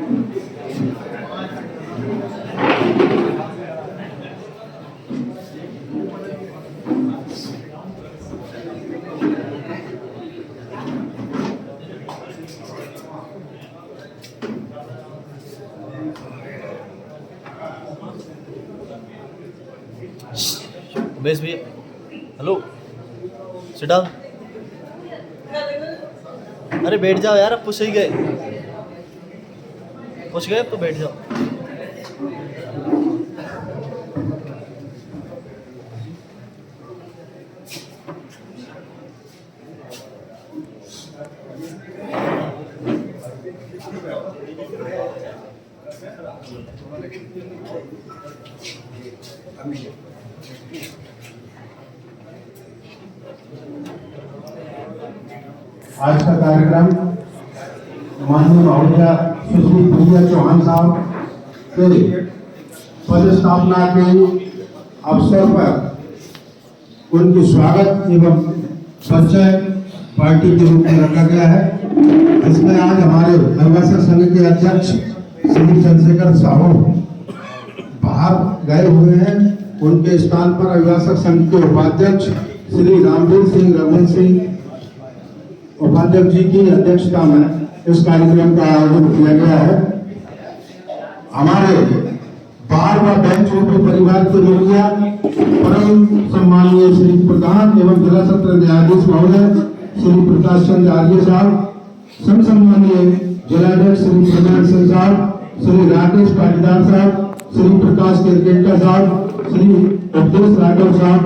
उमेश भैया, hello, sit down. अरे बैठ जाओ यार, अब पूछ ही गए, पूछ गए, अब तो बैठ जाओ। आज का कार्यक्रम माननीय महोदया सुश्री प्रिया चौहान साहब के पद स्थापना के अवसर पर उनके स्वागत एवं परिचय पार्टी के रूप में रखा गया है। इसमें आज हमारे अभिभाषक संघ के अध्यक्ष श्री चंद्रशेखर साहू बाहर गए हुए हैं। उनके स्थान पर अभिभाषक संघ के उपाध्यक्ष श्री रामवीर सिंह रघुवंश सिंह उपाध्यक्ष जी की अध्यक्षता में इस कार्यक्रम का आयोजन किया गया है। हमारे बार व बेंच रूपी परिवार के मुखिया परम सम्माननीय श्री प्रधान एवं जिला सत्र न्यायाधीश महोदय श्री प्रकाश चंद्र आर्य साहब, सम्माननीय जिलाध्यक्ष श्री प्रधान सिंह साहब, श्री राकेश पाटीदार साहब, श्री प्रकाश केरकेटका साहब, श्री उपदेश राघव साहब,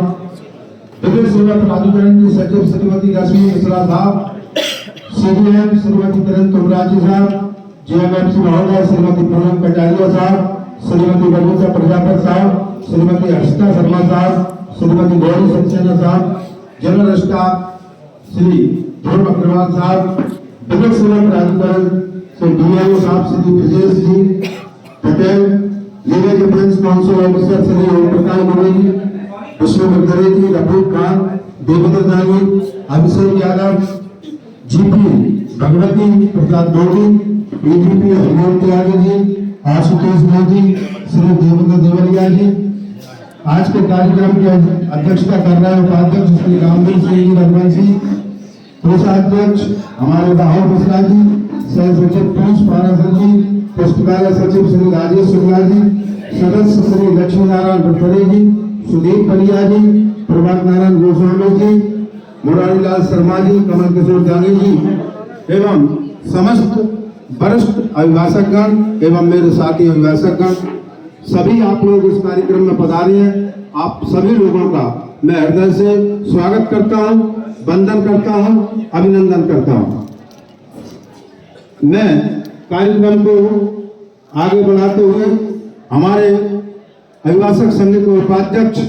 विधिक सेवा प्राधिकरण की सचिव श्रीमती रश्मि मिश्रा साहब, सीडीएम श्रीमती किरण तुमराजी साहब, जेएमएमसी महोदय श्रीमती पूनम कटारिया साहब, श्रीमती बबीता प्रजापति साहब, श्रीमती हर्षिता शर्मा साहब, श्रीमती गौरी सक्सेना साहब, जनरल स्टाफ श्री ध्रुव अग्रवाल साहब, विधिक सेवा प्राधिकरण से डीआईओ साहब Shri Brajesh ji Patel, legal defence counsel officer Shri Om Prakash Dwivedi, Vishnu ji, Rafiq Khan, Devendra Nagi, Abhishek Yadav, GP Bhagwati Prasad Modi, ADP Hariom Tyagi ji, Ashutosh Modi, Shri Devendra Deoria ji. आज के कार्यक्रम की अध्यक्षता कर रहे हैं उपाध्यक्ष श्री रामवीर सिंह रघुवंश जी, कोषाध्यक्ष हमारे राहुल मिश्रा जी, सह सचिव पीयूष पाराशर जी, पुस्तकालय सचिव श्री राजेश शुक्ला जी, सदस्य श्री लक्ष्मी नारायण भटपरे जी, सुदीप पलिया जी, प्रभात नारायण गोस्वामी जी, मुरारी लाल शर्मा जी, कमल किशोर त्यागी जी एवं समस्त वरिष्ठ अभिभाषकगण एवं मेरे साथी अभिभाषकगण, सभी आप लोग इस कार्यक्रम में पधारे हैं। आप सभी लोगों का मैं हृदय से स्वागत करता हूं, वंदन करता हूं, अभिनंदन करता हूं। मैं कार्यक्रम को आगे बढ़ाते हुए हमारे अभिभाषक संघ के उपाध्यक्ष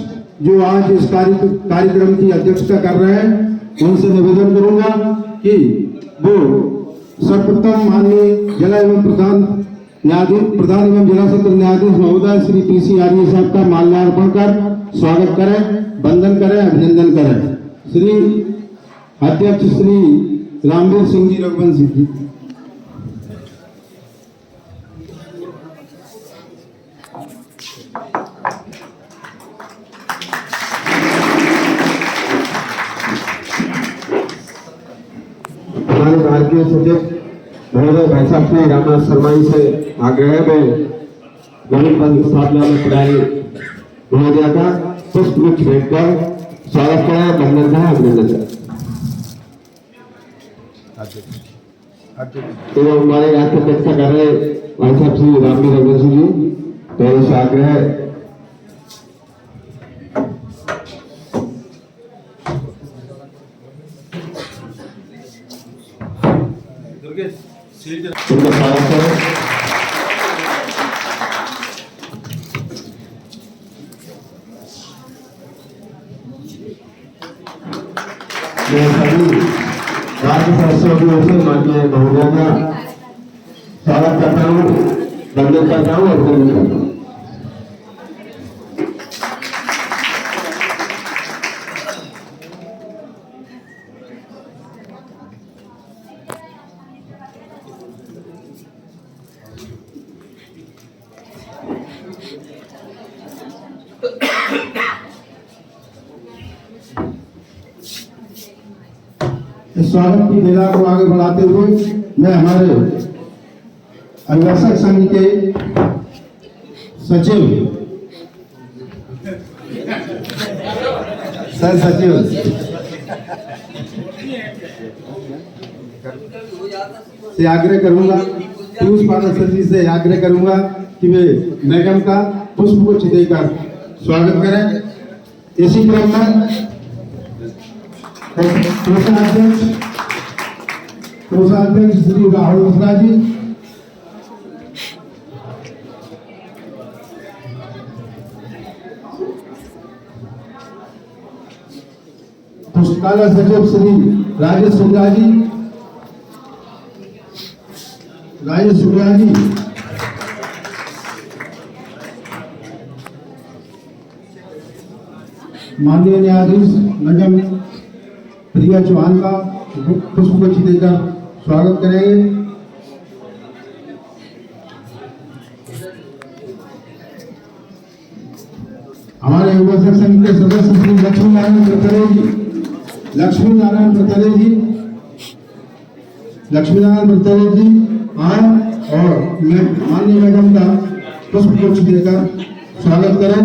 जो आज इस कार्यक्रम की अध्यक्षता कर रहे हैं, उनसे निवेदन करूंगा कि वो सर्वप्रथम माननीय जिला एवं प्रधान एवं जिला सत्र न्यायाधीश महोदय श्री पीसी आर्य साहब का माल्यार्पण कर स्वागत करें, वंदन करें, अभिनंदन करें। श्री अध्यक्ष श्री रामवीर सिंह जी रघुवंश जी। हमारे भारतीय सचिव महोदय भाई साहब श्री रामनाथ शर्मा जी से आग्रह है मैं नवीन पद स्थापना में प्रधानी महोदया का पुष्प वृक्ष भेंटकर स्वागत करें, वंदन करें, अभिनंदन करें। एवं हमारे राष्ट्र अध्यक्षता कर रहे भाई साहब श्री रामवीर रघुवंश जी, पहले से आग्रह है उनका स्वागत करें। मैं सभी राज्य सदस्यों की ओर से माननीय महोदया का स्वागत करता हूँ, वंदन करता हूँ, अभिनंदन करता हूँ। स्वागत की बेला को आगे बढ़ाते हुए मैं हमारे अभिभाषक संघ के सचिव सह सचिव से आग्रह करूंगा, पीयूष पाठक सर जी से आग्रह करूंगा कि वे मैडम का पुष्प गुच्छ देकर स्वागत करें। इसी क्रम में कोषाध्यक्ष श्री राहुल मिश्रा जी, पुस्तकालय सचिव श्री राजेश सुंदरा जी, माननीय न्यायाधीश मैडम प्रिया चौहान का पुष्प गुच्छ देकर स्वागत करेंगे। हमारे अभिभाषक संघ के सदस्य श्री लक्ष्मी नारायण प्रतरे जी आए और माननीय मैडम का पुष्प गुच्छ देकर स्वागत करें।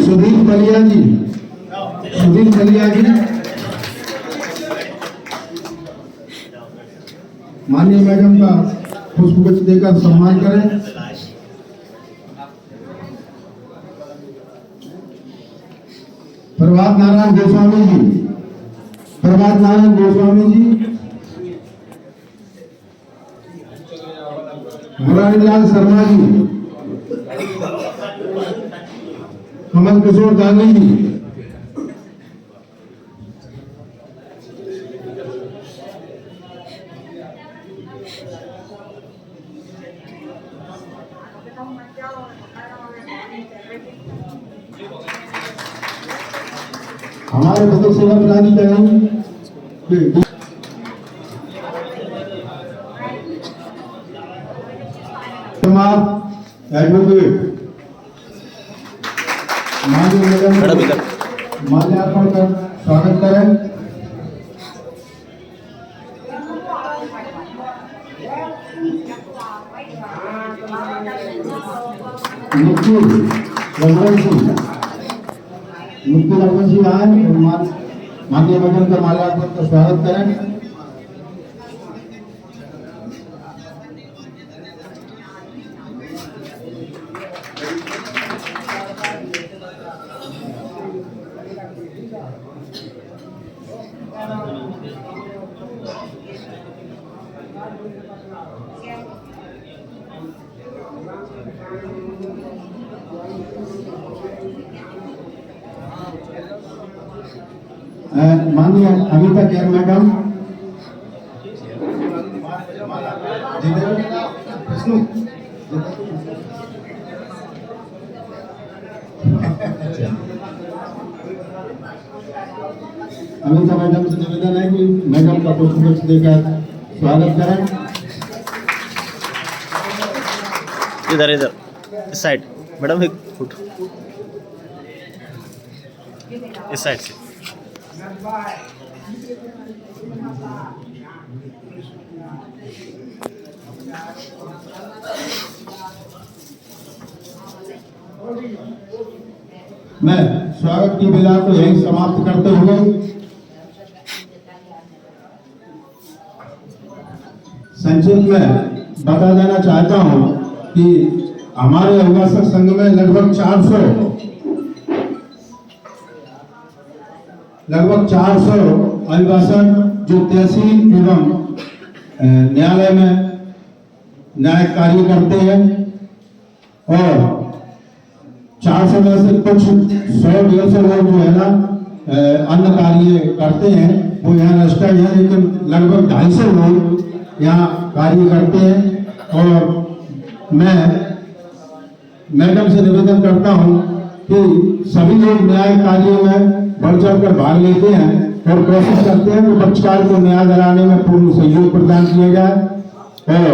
सुधीर बलिया जी माननीय मैडम का पुष्प गुच्छ देकर सम्मान करें। प्रभात नारायण गोस्वामी जी, मुरारीलाल शर्मा जी, कमल किशोर गांधी जी, हमारे बतौर सेवा पदाधिकारी एडवोकेट माल्यार्पण कर स्वागत करें। मुक्ति लगन जी आए और माननीय मैडम का माल्यार्पण का स्वागत करें। माननीय Amita care madam, Amita madam से निवेदन है कि मैडम का पुष्प गुच्छ देकर स्वागत करें। इधर इस साइड मैडम, एक फुट इस साइड से। मैं स्वागत की बेला को यहीं समाप्त करते हुए संक्षिप्त में बता देना चाहता हूं कि हमारे अभिभाषक संघ में लगभग 400 अभिभाषक जो तहसील एवं न्यायालय में न्यायिक कार्य करते हैं और 400 में से कुछ 100-150 लोग जो है ना अन्य कार्य करते हैं, वो यहाँ रजिस्टर्ड है, लेकिन लगभग 250 लोग यहाँ कार्य करते हैं। और मैं मैडम से निवेदन करता हूँ कि सभी लोग न्याय कार्यों में बढ़ चढ़ कर भाग लेते हैं और कोशिश करते हैं कि पक्षकार को न्याय दिलाने में पूर्ण सहयोग प्रदान किया जाए और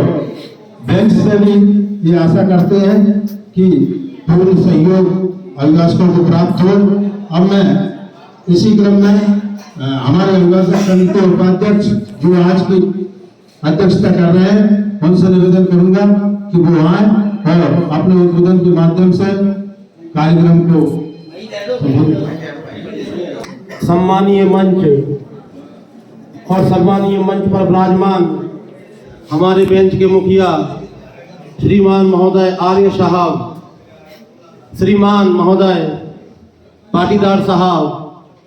बेंच से भी ये आशा करते हैं कि पूर्ण सहयोग अभिभाषकों को प्राप्त हो। अब मैं इसी क्रम में हमारे अभिभाषक समिति के उपाध्यक्ष जो आज की अध्यक्षता कर रहे हैं, उनसे निवेदन करूंगा कि वो आए और अपने उद्बोधन के माध्यम से कार्यक्रम को सम्मानीय मंच और सम्मानीय मंच पर विराजमान हमारे बेंच के मुखिया श्रीमान महोदय आर्य साहब, श्रीमान महोदय पाटीदार साहब,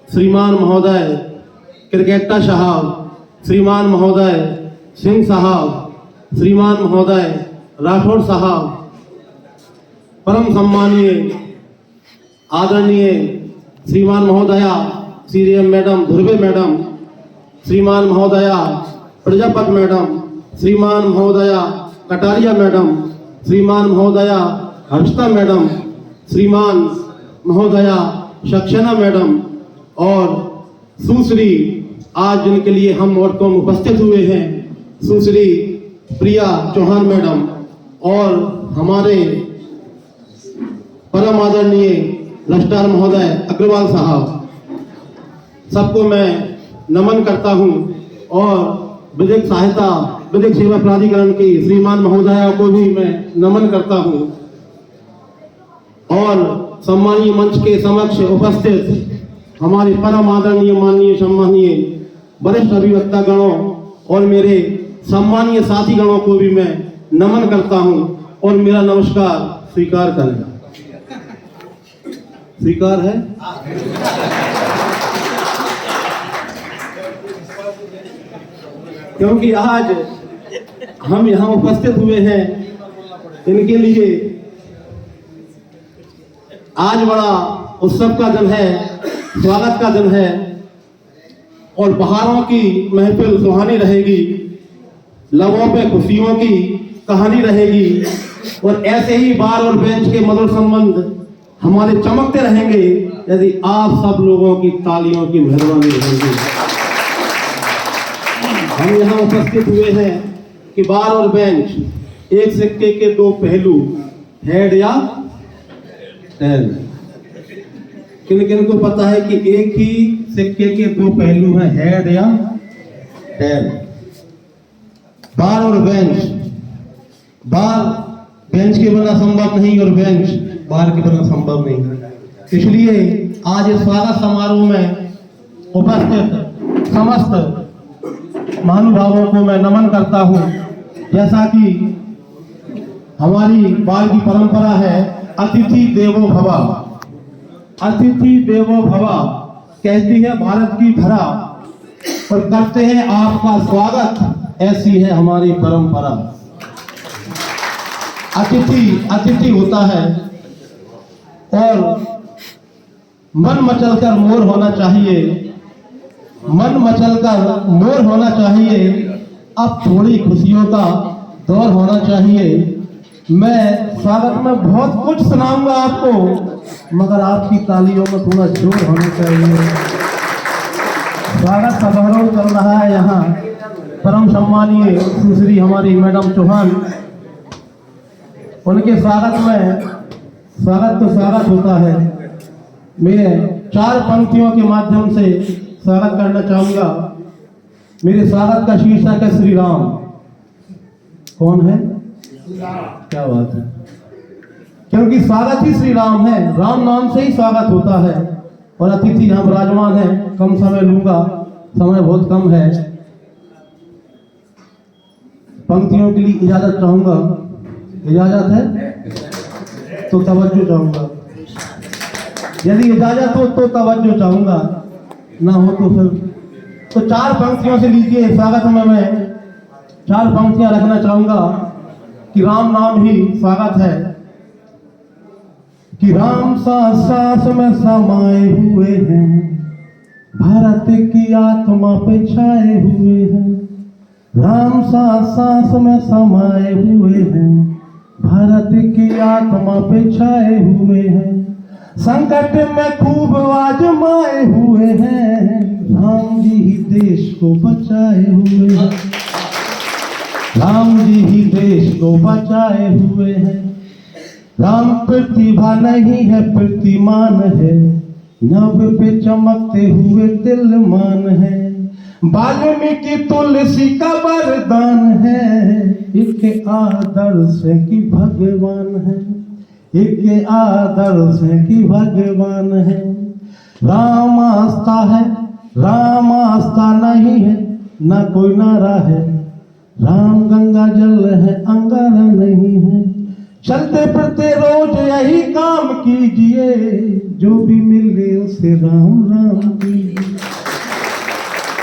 श्रीमान महोदय क्रिकेटा साहब, श्रीमान महोदय सिंह साहब, श्रीमान महोदय राठौड़ साहब, परम सम्मानीय आदरणीय श्रीमान महोदया सीरियम मैडम ध्रुवे मैडम, श्रीमान महोदया प्रजापत मैडम, श्रीमान महोदया कटारिया मैडम, श्रीमान महोदया हर्षिता मैडम, श्रीमान महोदया सक्सेना मैडम और सुश्री आज जिनके लिए हम और कौन उपस्थित हुए हैं सुश्री प्रिया चौहान मैडम और हमारे परम आदरणीय रजिस्ट्रार महोदय अग्रवाल साहब, सबको मैं नमन करता हूं और विधिक सहायता विधिक सेवा प्राधिकरण की श्रीमान महोदया को भी मैं नमन करता हूं और सम्मानीय मंच के समक्ष उपस्थित हमारे परम आदरणीय माननीय सम्मानीय वरिष्ठ अभिवक्ता गणों और मेरे सम्मानीय साथी गणों को भी मैं नमन करता हूं और मेरा नमस्कार स्वीकार करें। स्वीकार है। क्योंकि आज हम यहाँ उपस्थित हुए हैं इनके लिए आज बड़ा उत्सव का दिन है, स्वागत का दिन है और बहारों की महफिल सुहानी रहेगी, लबों पे खुशियों की कहानी रहेगी और ऐसे ही बार और बेंच के मधुर संबंध हमारे चमकते रहेंगे यदि आप सब लोगों की तालियों की मेहरबानी रहेगी। हम यहाँ उपस्थित हुए हैं कि बार और बेंच एक सिक्के के दो पहलू, हेड या टेल। किन किन को पता है कि एक ही सिक्के के दो पहलू हैं, हेड या टेल। बार और बेंच, बार बेंच के बिना संभव नहीं और बेंच बार के बिना संभव नहीं। इसलिए आज इस स्वागत समारोह में उपस्थित समस्त महानुभावों को मैं नमन करता हूं। जैसा कि हमारी बाल की परंपरा है, अतिथि देवो भव, अतिथि देवो भव कहती है भारत की धरा और करते हैं आपका स्वागत, ऐसी है हमारी परंपरा। अतिथि होता है और मन मचलकर मोर होना चाहिए, मन मचलकर मोर होना चाहिए। अब थोड़ी खुशियों का दौर होना चाहिए। मैं स्वागत में बहुत कुछ सुनाऊंगा आपको, मगर आपकी तालियों में थोड़ा जोर होना चाहिए। स्वागत समारोह चल रहा है यहाँ। परम सम्मानीय सुश्री हमारी मैडम चौहान, उनके स्वागत में स्वागत तो स्वागत होता है। मैं 4 पंक्तियों के माध्यम से स्वागत करना चाहूंगा। मेरे स्वागत का शीर्षक है श्री राम। कौन है? क्या बात है, क्योंकि स्वागत ही श्री राम है, राम नाम से ही स्वागत होता है। और अतिथि यहाँ विराजमान है, कम समय लूंगा, समय बहुत कम है। पंक्तियों के लिए इजाजत चाहूंगा, इजाजत है तो तवज्जो चाहूंगा। यदि इजाजत हो तो तवज्जो चाहूंगा, ना हो तो फिर तो 4 पंक्तियों से लीजिए। स्वागत में मैं 4 पंक्तियां रखना चाहूंगा कि राम नाम ही स्वागत है। कि राम सांस सांस में समाये हुए हैं, भारत की आत्मा पे छाए हुए हैं। राम सांस सांस में समाये हुए हैं, भारत की आत्मा पे छाए हुए हैं। संकट में खूब आजमाए हुए हैं, राम जी ही देश को बचाए हुए हैं। राम जी ही देश को बचाए हुए हैं। राम प्रतिभा नहीं है, प्रतिमान है, नभ पे चमकते हुए तिलमान है, वाल्मीकि तुलसी का वरदान है, एक आदर्श है कि भगवान है, एक आदर्श है कि भगवान है। राम आस्था है, राम आस्था नहीं है, ना कोई नारा है, राम गंगा जल है, अंगारा नहीं है। चलते फिरते रोज यही काम कीजिए, जो भी मिले उसे राम राम कीजिए,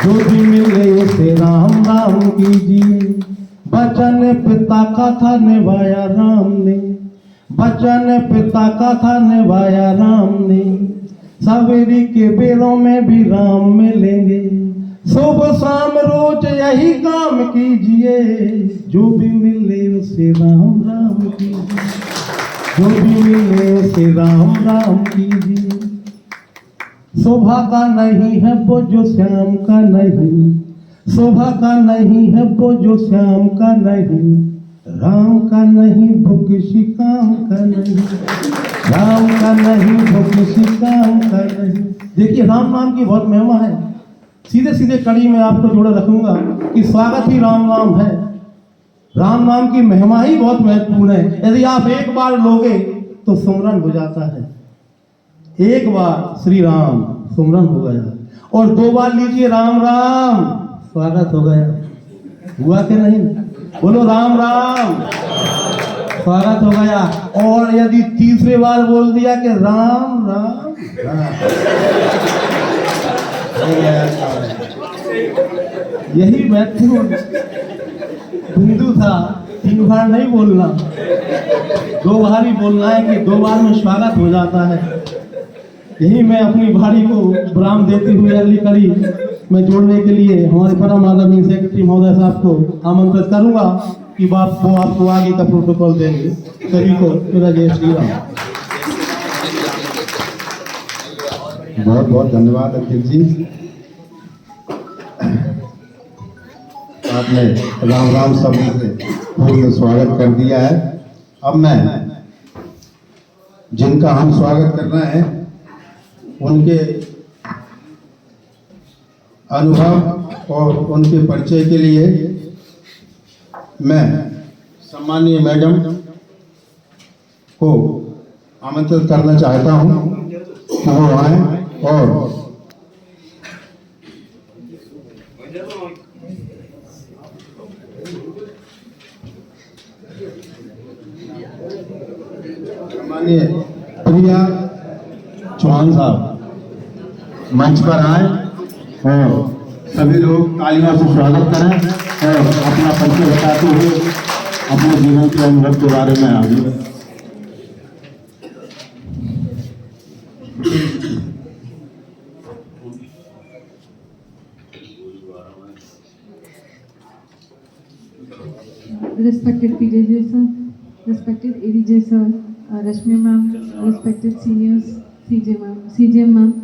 जो भी मिले उसे राम राम कीजिए। बचन पिता का था निभाया राम ने, बचन पिता का था निभाया राम ने, सवेरी के बेरों में भी राम मिलेंगे, सुबह शाम रोज यही काम कीजिए, जो भी मिले उसे राम राम कीजिए, जो भी मिले उसे राम राम कीजिए। शोभा का नहीं है वो जो श्याम का नहीं, शोभा का नहीं है वो जो श्याम का नहीं, राम का नहीं वो किसी काम का नहीं, राम का नहीं वो किसी काम का नहीं। देखिए राम नाम की बहुत महिमा है। सीधे सीधे कड़ी में आपको जोड़े रखूंगा कि स्वागत ही राम नाम है। राम नाम की महिमा ही बहुत महत्वपूर्ण है। यदि आप एक बार लोगे तो सुमरन हो जाता है, एक बार श्री राम सुमरन हो गया, और 2 बार लीजिए राम राम स्वागत हो गया। हुआ कि नहीं? बोलो राम राम स्वागत हो गया। और यदि तीसरे बार बोल दिया कि राम राम, यही महत्वपूर्ण बिंदु था। 3 बार नहीं बोलना, 2 बार ही बोलना है कि 2 बार में स्वागत हो जाता है। यही मैं अपनी भाड़ी को विराम देती हुई अगली कड़ी में जोड़ने के लिए हमारे परम आदरणीय सेक्रेटरी महोदय साहब को आमंत्रित करूंगा कि वो आपको आगे का प्रोटोकॉल देंगे। सभी को मेरा जय श्री राम। बहुत बहुत धन्यवाद अखिल जी, आपने राम राम शब्द से पूर्ण स्वागत कर दिया है। अब मैं जिनका हम स्वागत करना है उनके अनुभव और उनके परिचय के लिए मैं सम्मानीय मैडम को आमंत्रित करना चाहता हूं कि वो आए और सम्मानीय प्रिया चौहान साहब मंच पर आए और सभी लोग तालियों से स्वागत करें और अपना परिचय बताते हुए अपने जीवन के अनुभव के बारे में आगे। Respected PJJ sir, respected ADJ sir, Rashmi ma'am, respected seniors, CJ ma'am,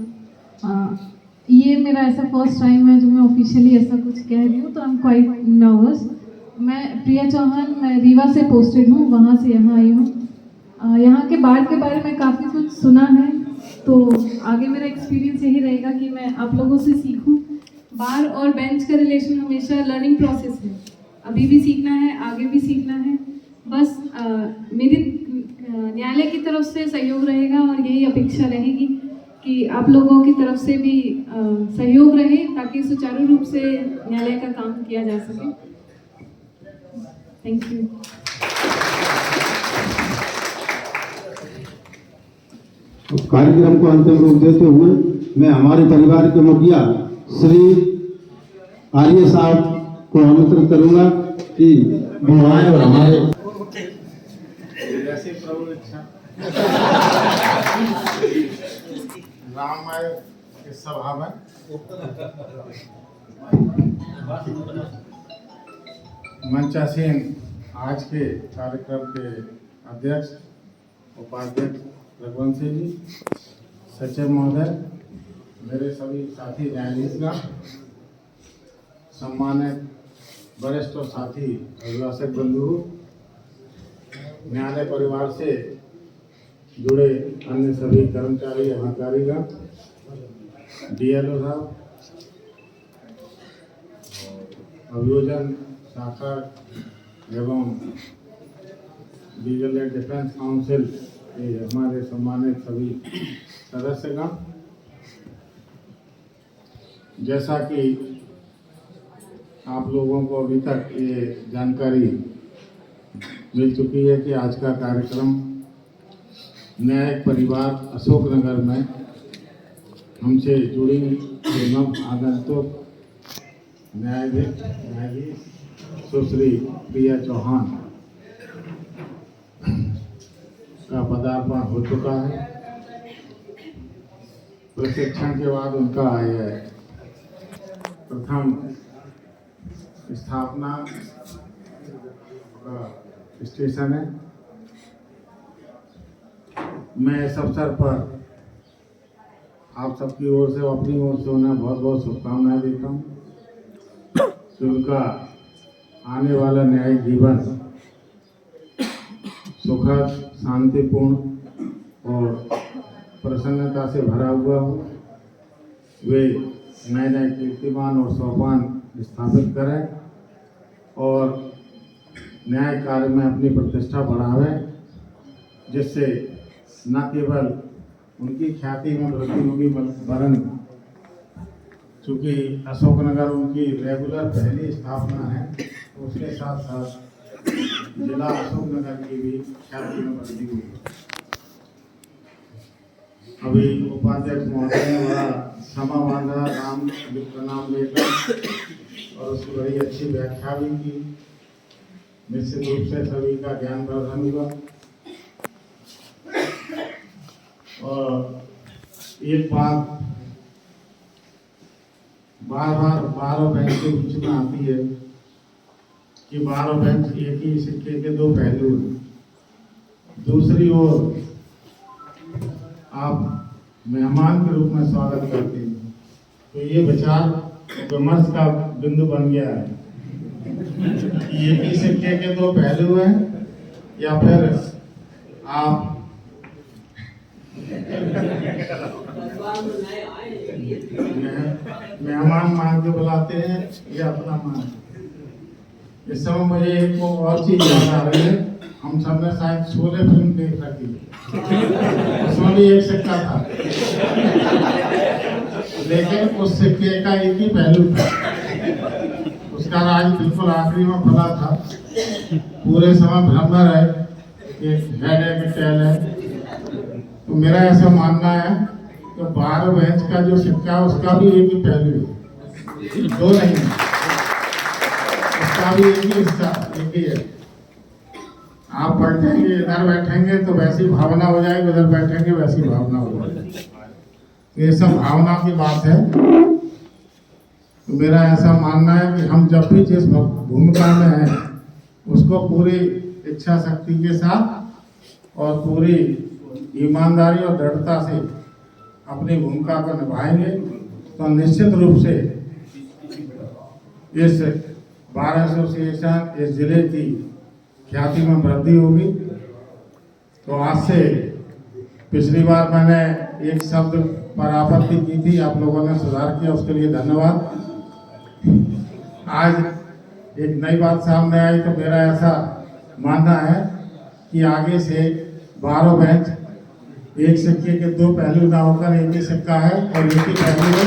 ये मेरा ऐसा फर्स्ट टाइम है जो मैं ऑफिशियली ऐसा कुछ कह रही हूँ, तो आई एम क्वाइट नर्वस। मैं प्रिया चौहान, मैं रीवा से पोस्टेड हूँ, वहाँ से यहाँ आई हूँ। यहाँ के बाढ़ के बारे में काफ़ी कुछ सुना है, तो आगे मेरा एक्सपीरियंस यही रहेगा कि मैं आप लोगों से सीखूँ। बाढ़ और बेंच का रिलेशन हमेशा लर्निंग प्रोसेस है, अभी भी सीखना है, आगे भी सीखना है। बस मेरी न्यायालय की तरफ से सहयोग रहेगा और यही अपेक्षा रहेगी कि आप लोगों की तरफ से भी सहयोग रहे ताकि सुचारू रूप से न्यायालय का काम किया जा सके। Thank you. तो कार्यक्रम को अंतिम रूप देते हुए मैं हमारे परिवार के मुखिया श्री आर्य साहब को आमंत्रित करूंगा कि वो आए और हमारे राममय इस सभा में मंचासीन आज के कार्यक्रम के अध्यक्ष उपाध्यक्ष रघुवंशी जी, सचिव महोदय, मेरे सभी साथी न्यायाधीशगण, सम्मानित वरिष्ठ और साथी अभिभाषक बंधु, न्यायालय परिवार से जुड़े अन्य सभी कर्मचारी अधिकारीगण, DLO साहब, अभियोजन शाखा एवं लीगल एंड डिफेंस काउंसिल के हमारे सम्मानित सभी सदस्यगण, जैसा कि आप लोगों को अभी तक ये जानकारी मिल चुकी है कि आज का कार्यक्रम न्यायिक परिवार अशोकनगर में हमसे जुड़ी एवं आगंतुक न्यायाधीश सुश्री प्रिया चौहान का पदार्पण हो चुका है। प्रशिक्षण के बाद उनका यह प्रथम स्थापना का स्टेशन है। मैं इस अवसर पर आप सबकी ओर से अपनी ओर से उन्हें बहुत बहुत शुभकामनाएं देता हूँ कि उनका आने वाला न्यायिक जीवन सुखद, शांतिपूर्ण और प्रसन्नता से भरा हुआ हो। वे नए नए कीर्तिमान और सोपान स्थापित करें और न्याय कार्य में अपनी प्रतिष्ठा बढ़ावें, जिससे न केवल उनकी ख्याति में वृद्धि होगी वरन चूँकि अशोकनगर उनकी रेगुलर पहली स्थापना है, तो उसके साथ साथ जिला अशोकनगर की भी ख्याति में वृद्धि हुई। अभी उपाध्यक्ष महोदय ने बड़ा समा बांधा, नाम प्रणाम लेकर और उसकी बड़ी अच्छी व्याख्या भी की। निश्चित रूप से सभी का ज्ञान वर्धन हुआ। और एक बात बार बार बेंच के बीच में आती है कि बार बेंच एक ही सिक्के के दो पहलू हैं। दूसरी ओर आप मेहमान के रूप में स्वागत करते हैं, तो ये विचार विमर्श का बिंदु बन गया है कि एक ही सिक्के के दो पहलू हैं या फिर आप मेहमान मान के बुलाते हैं या अपना मान। इस समय मुझे एक और चीज याद आ रही है। हम सब ने शायद शोले फिल्म देख रखी है, उसमें भी एक सिक्का था, लेकिन उस सिक्के का एक ही पहलू था। उसका राज बिल्कुल आखिरी में खुला था। पूरे समय भ्रम में रहे कि हेड है कि टेल है। तो मेरा ऐसा मानना है कि बार बेंच का जो सिक्का है उसका भी एक ही पहलू है, दो नहीं है। उसका भी एक ही हिस्सा एक ही है। आप बैठेंगे, इधर बैठेंगे तो वैसी भावना हो जाएगी, उधर बैठेंगे वैसी भावना हो जाएगी। ये सब भावना की बात है। तो मेरा ऐसा मानना है कि हम जब भी जिस भूमिका में हैं उसको पूरी इच्छा शक्ति के साथ और पूरी ईमानदारी और दृढ़ता से अपनी भूमिका को निभाएंगे तो निश्चित रूप से इस बार एसोसिएशन, इस जिले की ख्याति में वृद्धि होगी। तो आज से पिछली बार मैंने एक शब्द पर आपत्ति की थी, आप लोगों ने सुधार किया, उसके लिए धन्यवाद। आज एक नई बात सामने आई, तो मेरा ऐसा मानना है कि आगे से बारों बेंच एक सिक्के के दो पहलू ना होकर एक ही सिक्का है और एक ही पहलू है,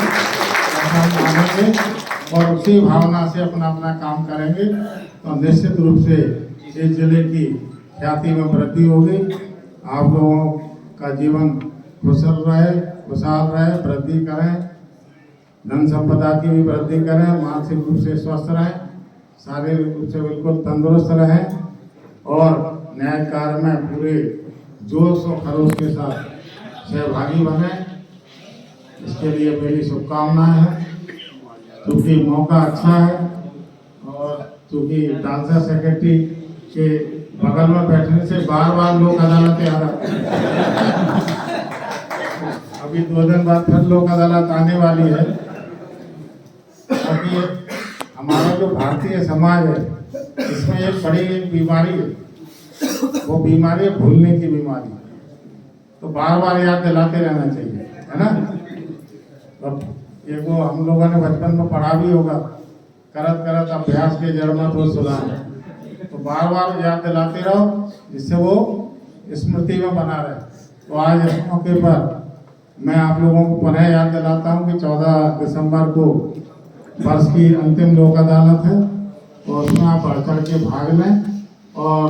ऐसा हम मानेंगे और उसी भावना से अपना अपना काम करेंगे तो निश्चित रूप से इस जिले की ख्याति में वृद्धि होगी। आप लोगों का जीवन खुशहाल रहे, वृद्धि करें, धन संपदा की भी वृद्धि करें, मानसिक रूप से स्वस्थ रहें, शारीरिक रूप से बिल्कुल तंदुरुस्त रहें और न्याय कार्य में पूरे जोश और खरोश के साथ सहभागी बने। इसके लिए मेरी शुभकामनाएं हैं। क्योंकि मौका अच्छा है और क्योंकि डांसर सेक्रेटरी के बगल में बैठने से बार बार लोक अदालतें आ रही हैं। अभी 2 दिन बाद फिर लोक अदालत आने वाली है, क्योंकि हमारा जो भारतीय समाज है इसमें एक बड़ी बीमारी है, वो बीमारी है भूलने की बीमारी। तो बार बार याद दिलाते रहना चाहिए, है ना। अब एक वो हम लोगों ने बचपन में पढ़ा भी होगा, करत करत अभ्यास के जड़ मत हो सुधार। तो बार बार याद दिलाते रहो जिससे वो स्मृति में बना रहे। तो आज इस मौके पर मैं आप लोगों को पुनः याद दिलाता हूँ कि 14 दिसंबर को वर्ष की अंतिम लोक अदालत है और उसमें आप बढ़ चढ़ के भाग लें और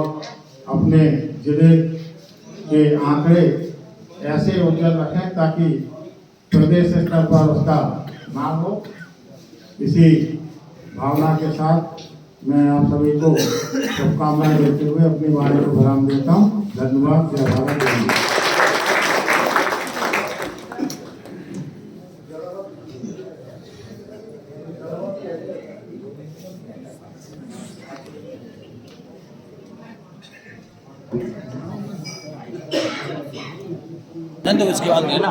अपने जिले के आंकड़े ऐसे उज्जवल रखें ताकि प्रदेश स्तर पर उसका नाम हो। इसी भावना के साथ मैं आप सभी को शुभकामनाएं देते हुए अपनी वाणी को विराम देता हूँ। धन्यवाद। जय भारत, जय हिंद। तो उसके बाद में ना